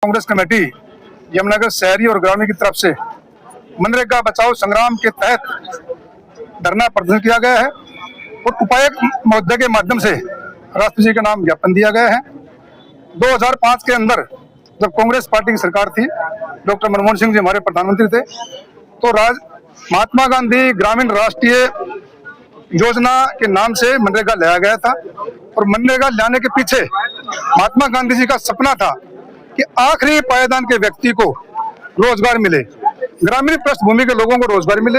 Congress committee Yamunanagar शहरी और ग्रामीण की तरफ से मनरेगा बचाओ संग्राम के तहत धरना प्रदर्शन किया गया है और उपायुक्त महोदय के माध्यम से राष्ट्रपति जी के नाम ज्ञापन दिया गया है। 2005 के अंदर जब कांग्रेस पार्टी की सरकार थी, डॉक्टर मनमोहन सिंह जी हमारे प्रधानमंत्री थे, तो महात्मा गांधी ग्रामीण राष्ट्रीय योजना के नाम से मनरेगा लाया गया था। और मनरेगा लाने के पीछे महात्मा गांधी जी का सपना था कि आखिरी पायदान के व्यक्ति को रोजगार मिले, ग्रामीण पृष्ठभूमि के लोगों को रोजगार मिले।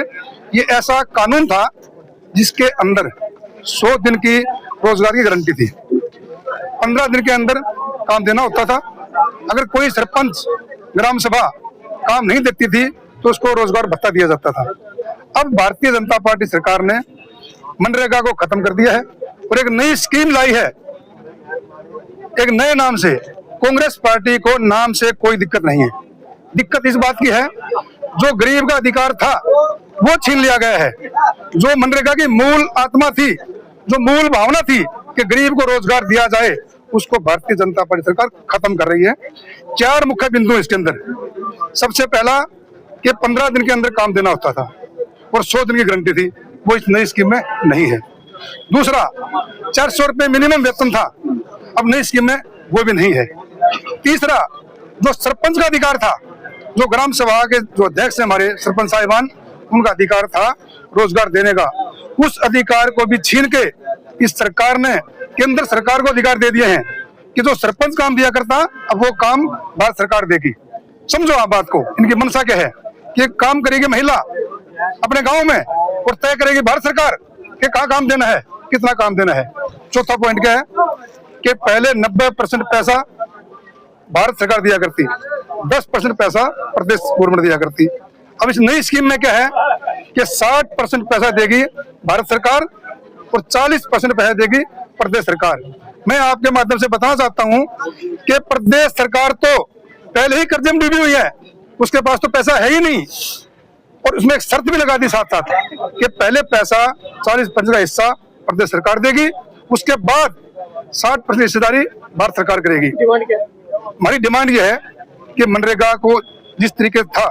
ये ऐसा कानून था जिसके अंदर 100 दिन की रोजगार की गारंटी थी। 15 दिन के अंदर काम देना होता था। अगर कोई सरपंच ग्राम सभा काम नहीं देती थी तो उसको रोजगार भत्ता दिया जाता था। अब भारतीय जनता पार्टी सरकार ने मनरेगा को खत्म कर दिया है और एक नई स्कीम लाई है, एक नए नाम से। कांग्रेस पार्टी को नाम से कोई दिक्कत नहीं है। दिक्कत इस बात की है, जो गरीब का अधिकार था वो छीन लिया गया है। जो मनरेगा की मूल आत्मा थी, जो मूल भावना थी कि गरीब को रोजगार दिया जाए, उसको भारतीय जनता पार्टी सरकार खत्म कर रही है। 4 मुख्य बिंदु इसके अंदर। सबसे पहला कि 15 दिन के अंदर काम देना होता था और 100 दिन की गारंटी थी, वो इस नई स्कीम में नहीं है। दूसरा, 400 रुपए मिनिमम वेतन था, अब नई स्कीम में वो भी नहीं है। तीसरा, जो सरपंच का अधिकार था, जो ग्राम सभा के जो अध्यक्ष हैं हमारे सरपंच साहिबान, उनका अधिकार था रोजगार देने का, उस अधिकार को भी छीन के इस सरकार ने केंद्र सरकार को अधिकार दे दिए हैं कि जो सरपंच काम दिया करता, अब वो काम भारत सरकार देगी। समझो आप बात को, इनकी मंशा क्या है कि काम करेगी महिला अपने गांव में और तय करेगी भारत सरकार कि कहाँ काम देना है, कितना काम देना है। चौथा पॉइंट क्या है कि पहले 90% पैसा भारत सरकार दिया करती, 10% पैसा प्रदेश गवर्नमेंट दिया करती। अब इस नई स्कीम में क्या है कि 60% पैसा देगी भारत सरकार और 40% पैसा देगी प्रदेश सरकार। मैं आपके माध्यम से बताना चाहता हूं कि प्रदेश सरकार तो पहले ही कर्जे में डूबी हुई है, उसके पास तो पैसा है ही नहीं। और उसमें एक शर्त भी लगा दी साथ साथ कि पहले पैसा 40% का हिस्सा प्रदेश सरकार देगी, उसके बाद 60% हिस्सेदारी भारत सरकार करेगी। हमारी डिमांड यह है कि मनरेगा को जिस तरीके था,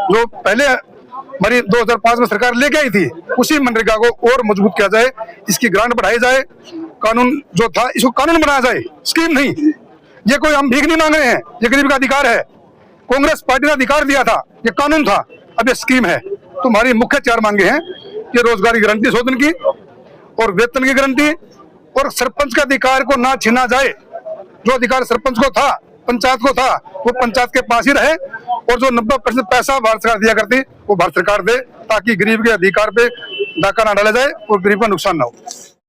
जो पहले हमारी 2005 में सरकार लेके आई थी, उसी मनरेगा को और मजबूत किया जाए, इसकी ग्रांट बढ़ाई जाए, कानून जो था इसको कानून बनाया जाए, स्कीम नहीं। ये कोई हम भीख नहीं मांग रहे हैं, ये गरीब का अधिकार है। कांग्रेस पार्टी ने अधिकार दिया था, ये कानून था, अब ये स्कीम है। तो हमारी मुख्य 4 मांगे हैं कि रोजगार की गारंटी 100 दिन की और वेतन की गारंटी, और सरपंच के अधिकार को ना छीना जाए। जो अधिकार सरपंच को था, पंचायत को था, वो पंचायत के पास ही रहे, और जो 90% पैसा भारत सरकार दिया करती वो भारत सरकार दे, ताकि गरीब के अधिकार पे डाका ना डाला जाए और गरीब का नुकसान ना हो।